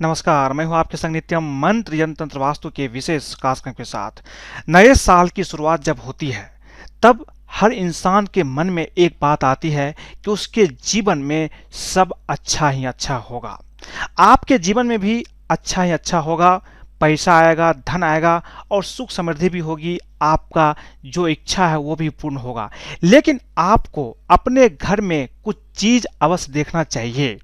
नमस्कार, मैं हूं आपके संग नित्यम मंत्र यंत्र तंत्र वास्तु के विशेष कार्यक्रम के साथ। नए साल की शुरुआत जब होती है तब हर इंसान के मन में एक बात आती है कि उसके जीवन में सब अच्छा ही अच्छा होगा। आपके जीवन में भी अच्छा ही अच्छा होगा, पैसा आएगा, धन आएगा और सुख समृद्धि भी होगी। आपका जो इच्छा है वो भी पूर्ण होगा। लेकिन आपको अपने घर में कुछ चीज अवश्य देखना चाहिए।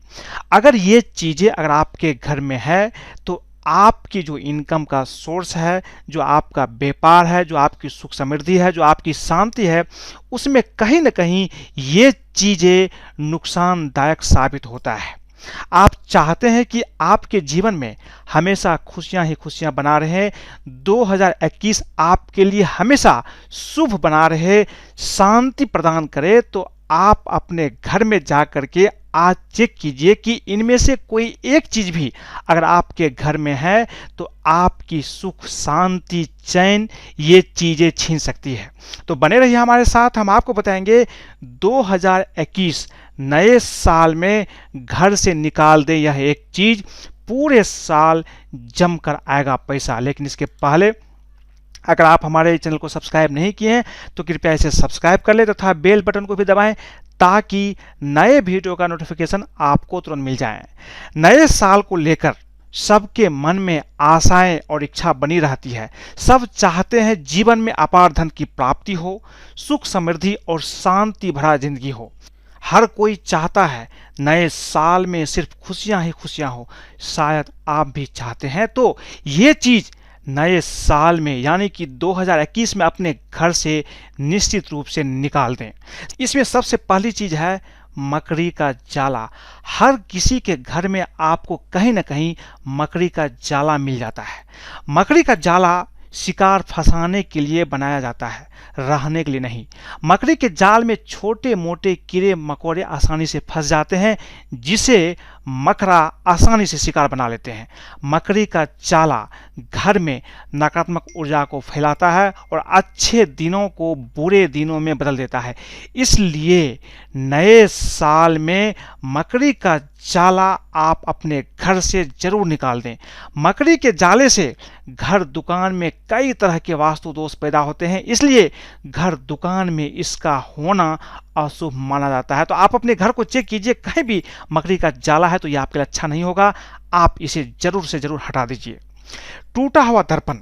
अगर ये चीजें अगर आपके घर में है तो आपकी जो इनकम का सोर्स है, जो आपका व्यापार है, जो आपकी सुख समृद्धि है, जो आपकी शांति है, उसमें कहीं ना कहीं ये चीजें नुकसानदायक साबित होता है। आप चाहते हैं कि आपके जीवन में हमेशा खुशियां ही खुशियां बना रहे, 2021 आपके लिए हमेशा शुभ बना रहे, शांति प्रदान करे, तो आप अपने घर में जा करके आज चेक कीजिए कि इनमें से कोई एक चीज भी अगर आपके घर में है तो आपकी सुख शांति चैन ये चीजें छीन सकती है। तो बने रहिए हमारे साथ, हम आपको बताएंगे 2021 नए साल में घर से निकाल दे यह एक चीज, पूरे साल जमकर आएगा पैसा। लेकिन इसके पहले अगर आप हमारे चैनल को सब्सक्राइब नहीं किए हैं तो कृपया इसे सब्सक्राइब कर ले तथा बेल बटन को भी दबाएं ताकि नए वीडियो का नोटिफिकेशन आपको तुरंत मिल जाए। नए साल को लेकर सबके मन में आशाएं और इच्छा बनी रहती है। सब चाहते हैं जीवन में अपार धन की प्राप्ति हो, सुख समृद्धि और शांति भरा जिंदगी हो। हर कोई चाहता है नए साल में सिर्फ खुशियां ही खुशियां हो। शायद आप भी चाहते हैं, तो ये चीज नए साल में यानी कि 2021 में अपने घर से निश्चित रूप से निकाल दें। इसमें सबसे पहली चीज है मकड़ी का जाला। हर किसी के घर में आपको कहीं ना कहीं मकड़ी का जाला मिल जाता है। मकड़ी का जाला शिकार फंसाने के लिए बनाया जाता है, रहने के लिए नहीं। मकड़ी के जाल में छोटे मोटे कीड़े मकोड़े आसानी से फंस जाते हैं, जिसे मकड़ा आसानी से शिकार बना लेते हैं। मकड़ी का जाला घर में नकारात्मक ऊर्जा को फैलाता है और अच्छे दिनों को बुरे दिनों में बदल देता है। इसलिए नए साल में मकड़ी का जाला आप अपने घर से जरूर निकाल दें। मकड़ी के जाले से घर दुकान में कई तरह के वास्तु दोष पैदा होते हैं, इसलिए घर दुकान में इसका होना अशुभ माना जाता है। तो आप अपने घर को चेक कीजिए, कहीं भी मकड़ी का जाला है तो यह आपके लिए अच्छा नहीं होगा। आप इसे जरूर से जरूर हटा दीजिए। टूटा हुआ दर्पण,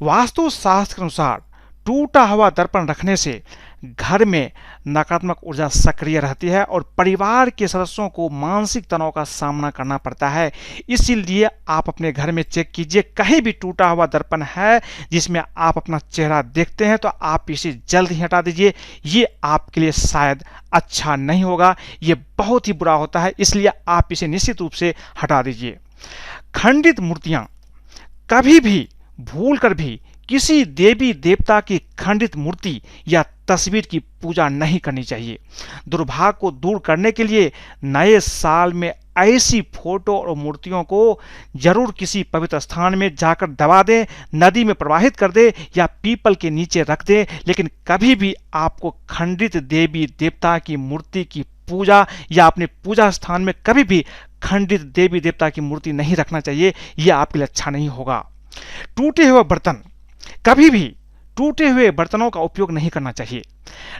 वास्तु शास्त्र के अनुसार टूटा हुआ दर्पण रखने से घर में नकारात्मक ऊर्जा सक्रिय रहती है और परिवार के सदस्यों को मानसिक तनाव का सामना करना पड़ता है। इसीलिए आप अपने घर में चेक कीजिए, कहीं भी टूटा हुआ दर्पण है जिसमें आप अपना चेहरा देखते हैं तो आप इसे जल्द ही हटा दीजिए। ये आपके लिए शायद अच्छा नहीं होगा, ये बहुत ही बुरा होता है, इसलिए आप इसे निश्चित रूप से हटा दीजिए। खंडित मूर्तियां, कभी भी भूल कर भी किसी देवी देवता की खंडित मूर्ति या तस्वीर की पूजा नहीं करनी चाहिए। दुर्भाग्य को दूर करने के लिए नए साल में ऐसी फोटो और मूर्तियों को जरूर किसी पवित्र स्थान में जाकर दबा दें, नदी में प्रवाहित कर दे या पीपल के नीचे रख दें। लेकिन कभी भी आपको खंडित देवी देवता की मूर्ति की पूजा या अपने पूजा स्थान में कभी भी खंडित देवी देवता की मूर्ति नहीं रखना चाहिए, यह आपके लिए अच्छा नहीं होगा। टूटे हुए बर्तन, कभी भी टूटे हुए बर्तनों का उपयोग नहीं करना चाहिए।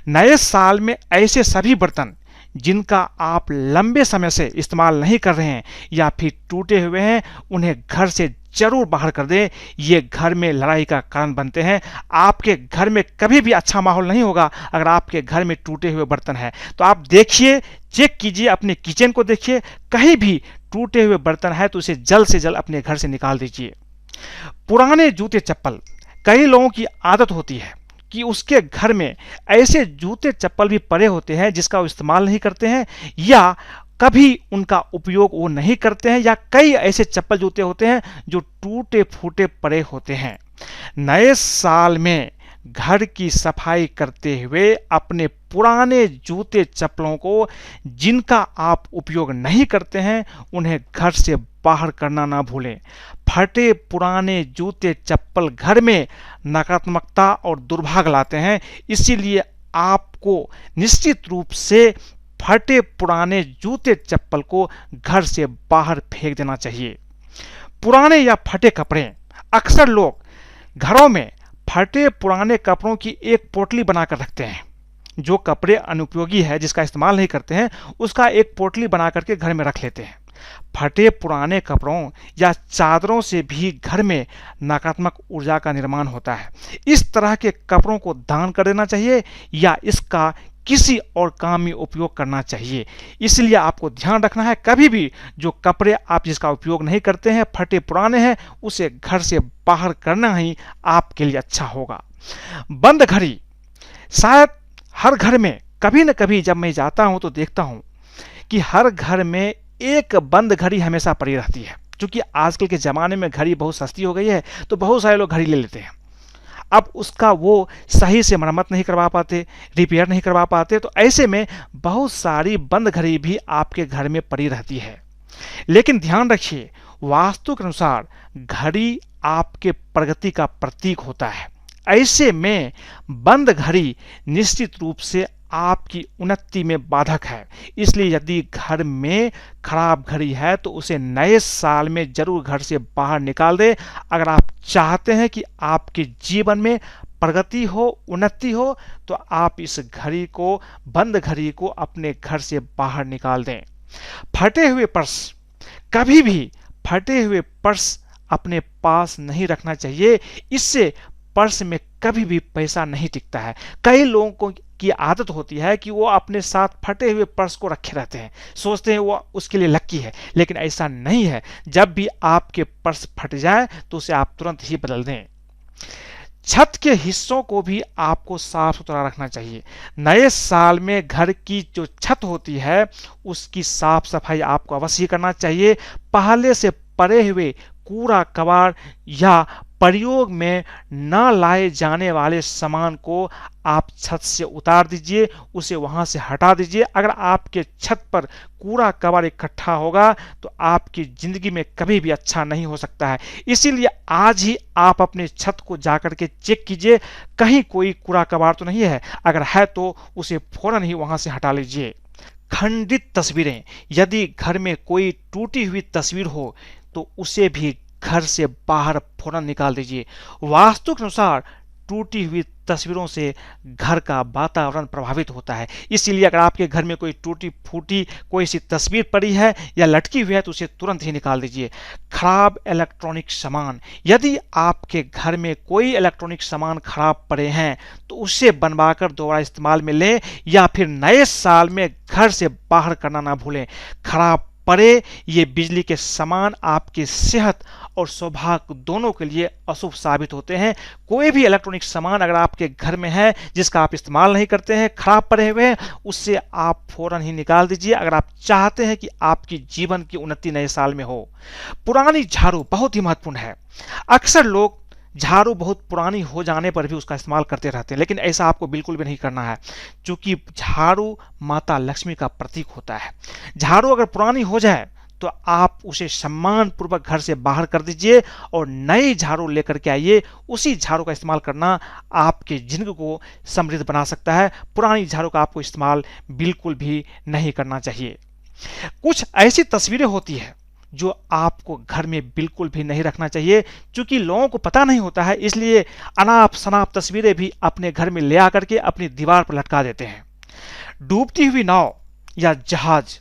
नए साल में ऐसे सभी बर्तन जिनका आप लंबे समय से इस्तेमाल नहीं कर रहे हैं या फिर टूटे हुए हैं, उन्हें घर से जरूर बाहर कर दें। ये घर में लड़ाई का कारण बनते हैं। आपके घर में कभी भी अच्छा माहौल नहीं होगा अगर आपके घर में टूटे हुए बर्तन है। तो आप देखिए, चेक कीजिए, अपने किचन को देखिए, कहीं भी टूटे हुए बर्तन है तो उसे जल्द से जल्द अपने घर से निकाल दीजिए। पुराने जूते चप्पल, कई लोगों की आदत होती है कि उसके घर में ऐसे जूते चप्पल भी पड़े होते हैं जिसका वो इस्तेमाल नहीं करते हैं या कभी उनका उपयोग वो नहीं करते हैं, या कई ऐसे चप्पल जूते होते हैं जो टूटे फूटे पड़े होते हैं। नए साल में घर की सफाई करते हुए अपने पुराने जूते चप्पलों को जिनका आप उपयोग नहीं करते हैं उन्हें घर से बाहर करना ना भूलें। फटे पुराने जूते चप्पल घर में नकारात्मकता और दुर्भाग्य लाते हैं, इसीलिए आपको निश्चित रूप से फटे पुराने जूते चप्पल को घर से बाहर फेंक देना चाहिए। पुराने या फटे कपड़े, अक्सर लोग घरों में फटे पुराने कपड़ों की एक पोटली बनाकर रखते हैं। जो कपड़े अनुपयोगी है, जिसका इस्तेमाल नहीं करते हैं, उसका एक पोटली बना करके घर में रख लेते हैं। फटे पुराने कपड़ों या चादरों से भी घर में नकारात्मक ऊर्जा का निर्माण होता है। इस तरह के कपड़ों को दान कर देना चाहिए या इसका किसी और काम में उपयोग करना चाहिए। इसलिए आपको ध्यान रखना है, कभी भी जो कपड़े आप जिसका उपयोग नहीं करते हैं, फटे पुराने हैं, उसे घर से बाहर करना ही आपके लिए अच्छा होगा। बंद घड़ी, शायद हर घर में कभी न कभी जब मैं जाता हूं तो देखता हूं कि हर घर में एक बंद घड़ी हमेशा पड़ी रहती है। क्योंकि आजकल के ज़माने में घड़ी बहुत सस्ती हो गई है, तो बहुत सारे लोग घड़ी ले लेते हैं। अब उसका वो सही से मरम्मत नहीं करवा पाते, रिपेयर नहीं करवा पाते, तो ऐसे में बहुत सारी बंद घड़ी भी आपके घर में पड़ी रहती है। लेकिन ध्यान रखिए, वास्तु के अनुसार घड़ी आपके प्रगति का प्रतीक होता है। ऐसे में बंद घड़ी निश्चित रूप से आपकी उन्नति में बाधक है। इसलिए यदि घर में खराब घड़ी है तो उसे नए साल में जरूर घर से बाहर निकाल दें। अगर आप चाहते हैं कि आपके जीवन में प्रगति हो, उन्नति हो, तो आप इस घड़ी को, बंद घड़ी को अपने घर से बाहर निकाल दें। फटे हुए पर्स, कभी भी फटे हुए पर्स अपने पास नहीं रखना चाहिए। इससे पर्स में कभी भी पैसा नहीं टिकता है। कई लोगों को की आदत होती है कि वो अपने साथ फटे हुए पर्स को रखे रहते हैं, सोचते हैं वो उसके लिए लकी है, लेकिन ऐसा नहीं है। जब भी आपके पर्स फट जाए तो उसे आप तुरंत ही बदल दें। छत के हिस्सों को भी आपको साफ सुथरा रखना चाहिए। नए साल में घर की जो छत होती है उसकी साफ सफाई आपको अवश्य करना चाहिए। पहले से पड़े हुए कूड़ा कबाड़ या प्रयोग में न लाए जाने वाले सामान को आप छत से उतार दीजिए, उसे वहां से हटा दीजिए। अगर आपके छत पर कूड़ा कबाड़ इकट्ठा होगा तो आपकी जिंदगी में कभी भी अच्छा नहीं हो सकता है। इसीलिए आज ही आप अपने छत को जाकर के चेक कीजिए, कहीं कोई कूड़ा कबाड़ तो नहीं है। अगर है तो उसे फौरन ही वहां से हटा लीजिए। खंडित तस्वीरें, यदि घर में कोई टूटी हुई तस्वीर हो तो उसे भी घर से बाहर फौरन निकाल दीजिए। वास्तु के अनुसार टूटी हुई तस्वीरों से घर का वातावरण प्रभावित होता है। इसीलिए अगर आपके घर में कोई टूटी फूटी कोई सी तस्वीर पड़ी है या लटकी हुई है तो उसे तुरंत ही निकाल दीजिए। खराब इलेक्ट्रॉनिक सामान, यदि आपके घर में कोई इलेक्ट्रॉनिक सामान खराब पड़े हैं तो उसे बनवाकर दोबारा इस्तेमाल में लें या फिर नए साल में घर से बाहर करना ना भूलें। खराब पड़े ये बिजली के सामान आपकी सेहत और सौभाग्य दोनों के लिए अशुभ साबित होते हैं। कोई भी इलेक्ट्रॉनिक सामान अगर आपके घर में है जिसका आप इस्तेमाल नहीं करते हैं, खराब पड़े हुए हैं, उससे आप फौरन ही निकाल दीजिए अगर आप चाहते हैं कि आपकी जीवन की उन्नति नए साल में हो। पुरानी झाड़ू बहुत ही महत्वपूर्ण है। अक्सर लोग झाड़ू बहुत पुरानी हो जाने पर भी उसका इस्तेमाल करते रहते हैं, लेकिन ऐसा आपको बिल्कुल भी नहीं करना है, क्योंकि झाड़ू माता लक्ष्मी का प्रतीक होता है। झाड़ू अगर पुरानी हो जाए तो आप उसे सम्मान पूर्वक घर से बाहर कर दीजिए और नई झाड़ू लेकर के आइए। उसी झाड़ू का इस्तेमाल करना आपके जिंदगी को समृद्ध बना सकता है। पुरानी झाड़ू का आपको इस्तेमाल बिल्कुल भी नहीं करना चाहिए। कुछ ऐसी तस्वीरें होती है जो आपको घर में बिल्कुल भी नहीं रखना चाहिए, क्योंकि लोगों को पता नहीं होता है, इसलिए अनाप शनाप तस्वीरें भी अपने घर में ले आकर के अपनी दीवार पर लटका देते हैं। डूबती हुई नाव या जहाज,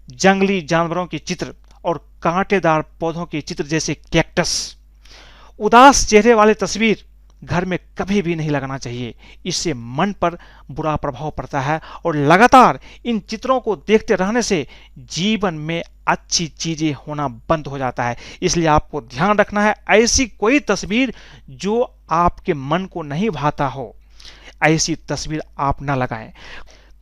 जंगली जानवरों के चित्र और कांटेदार पौधों के चित्र जैसे कैक्टस, उदास चेहरे वाले तस्वीर घर में कभी भी नहीं लगाना चाहिए। इससे मन पर बुरा प्रभाव पड़ता है और लगातार इन चित्रों को देखते रहने से जीवन में अच्छी चीजें होना बंद हो जाता है। इसलिए आपको ध्यान रखना है, ऐसी कोई तस्वीर जो आपके मन को नहीं भाता हो, ऐसी तस्वीर आप न लगाएं।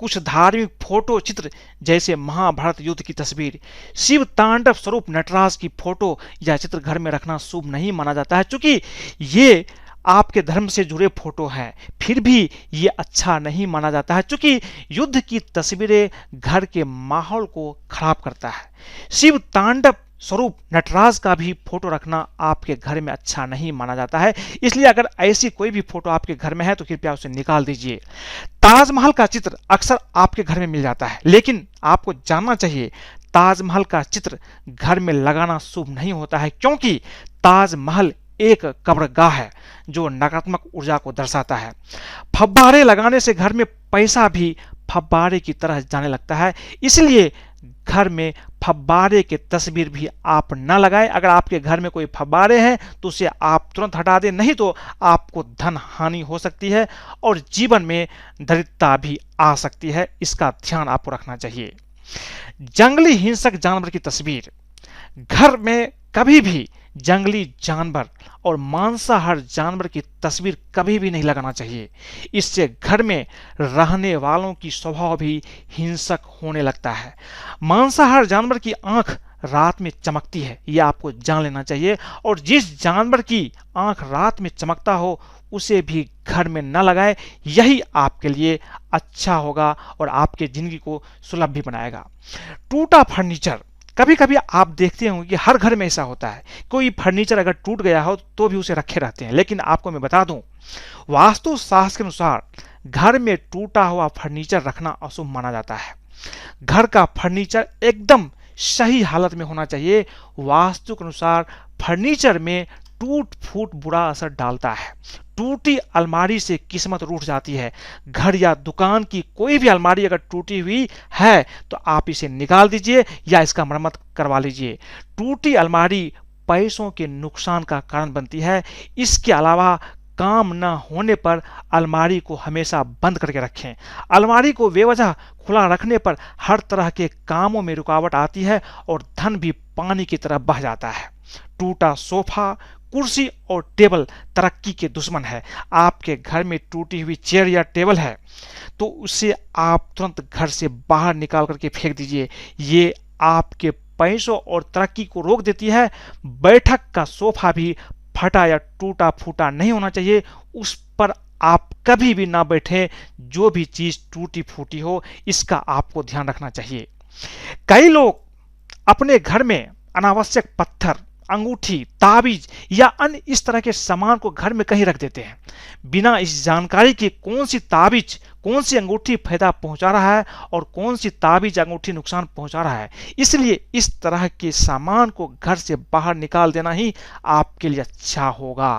कुछ धार्मिक फोटो चित्र जैसे महाभारत युद्ध की तस्वीर, शिव तांडव स्वरूप नटराज की फोटो या चित्र घर में रखना शुभ नहीं माना जाता है, क्योंकि ये आपके धर्म से जुड़े फोटो हैं। फिर भी ये अच्छा नहीं माना जाता है, क्योंकि युद्ध की तस्वीरें घर के माहौल को खराब करता है। शिव तांडव स्वरूप नटराज का भी फोटो रखना आपके घर में अच्छा नहीं माना जाता है। इसलिए अगर ऐसी कोई भी फोटो आपके घर में है तो कृपया उसे निकाल दीजिए। ताजमहल का चित्र अक्सर आपके घर में मिल जाता है, लेकिन आपको जानना चाहिए ताजमहल का चित्र घर में लगाना शुभ नहीं होता है, क्योंकि ताजमहल एक कब्रगाह है जो नकारात्मक ऊर्जा को दर्शाता है। फव्वारे लगाने से घर में पैसा भी फव्वारे की तरह जाने लगता है, इसलिए घर में फव्वारे की तस्वीर भी आप न लगाएं। अगर आपके घर में कोई फव्वारे हैं तो उसे आप तुरंत हटा दें, नहीं तो आपको धन हानि हो सकती है और जीवन में दरिद्रता भी आ सकती है। इसका ध्यान आपको रखना चाहिए। जंगली हिंसक जानवर की तस्वीर, घर में कभी भी जंगली जानवर और मांसाहार जानवर की तस्वीर कभी भी नहीं लगाना चाहिए। इससे घर में रहने वालों की स्वभाव भी हिंसक होने लगता है। मांसाहार जानवर की आंख रात में चमकती है, यह आपको जान लेना चाहिए, और जिस जानवर की आंख रात में चमकता हो उसे भी घर में न लगाएं। यही आपके लिए अच्छा होगा और आपके जिंदगी को सुलभ भी बनाएगा। टूटा फर्नीचर, कभी कभी आप देखते होंगे कि हर घर में ऐसा होता है, कोई फर्नीचर अगर टूट गया हो तो भी उसे रखे रहते हैं, लेकिन आपको मैं बता दूं, वास्तु शास्त्र के अनुसार घर में टूटा हुआ फर्नीचर रखना अशुभ माना जाता है। घर का फर्नीचर एकदम सही हालत में होना चाहिए। वास्तु के अनुसार फर्नीचर में टूट फूट बुरा असर डालता है। टूटी अलमारी से किस्मत रूठ जाती है। घर या दुकान की कोई भी अलमारी अगर टूटी हुई है तो आप इसे निकाल दीजिए या इसका मरम्मत करवा लीजिए। टूटी अलमारी पैसों के नुकसान का कारण बनती है। इसके अलावा काम न होने पर अलमारी को हमेशा बंद करके रखें। अलमारी को बेवजह खुला रखने पर हर तरह के कामों में रुकावट आती है और धन भी पानी की तरह बह जाता है। टूटा सोफा, कुर्सी और टेबल तरक्की के दुश्मन है। आपके घर में टूटी हुई चेयर या टेबल है तो उसे आप तुरंत घर से बाहर निकाल करके फेंक दीजिए। ये आपके पैसों और तरक्की को रोक देती है। बैठक का सोफा भी फटा या टूटा फूटा नहीं होना चाहिए, उस पर आप कभी भी ना बैठें। जो भी चीज टूटी फूटी हो इसका आपको ध्यान रखना चाहिए। कई लोग अपने घर में अनावश्यक पत्थर, अंगूठी, ताबीज या अन्य इस तरह के सामान को घर में कहीं रख देते हैं, बिना इस जानकारी के कौन सी ताबीज, कौन सी अंगूठी फायदा पहुंचा रहा है और कौन सी ताबीज अंगूठी नुकसान पहुंचा रहा है। इसलिए इस तरह के सामान को घर से बाहर निकाल देना ही आपके लिए अच्छा होगा।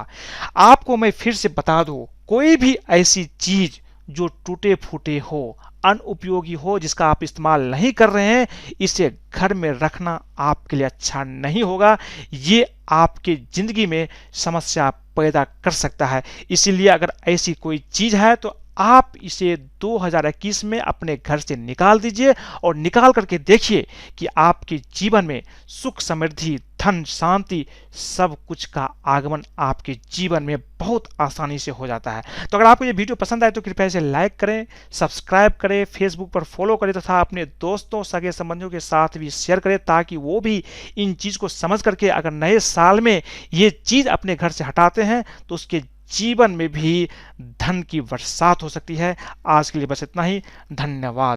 आपको मैं फिर से बता दूं, कोई भी ऐसी चीज जो टूटे फूटे हो, अनुपयोगी हो, जिसका आप इस्तेमाल नहीं कर रहे हैं, इसे घर में रखना आपके लिए अच्छा नहीं होगा। ये आपके जिंदगी में समस्या पैदा कर सकता है। इसीलिए अगर ऐसी कोई चीज है तो आप इसे 2021 में अपने घर से निकाल दीजिए और निकाल करके देखिए कि आपके जीवन में सुख, समृद्धि, धन, शांति, सब कुछ का आगमन आपके जीवन में बहुत आसानी से हो जाता है। तो अगर आपको ये वीडियो पसंद आए तो कृपया इसे लाइक करें, सब्सक्राइब करें, फेसबुक पर फॉलो करें तथा अपने दोस्तों, सगे संबंधियों के साथ भी शेयर करें, ताकि वो भी इन चीज को समझ करके अगर नए साल में ये चीज अपने घर से हटाते हैं तो उसके जीवन में भी धन की बरसात हो सकती है। आज के लिए बस इतना ही। धन्यवाद।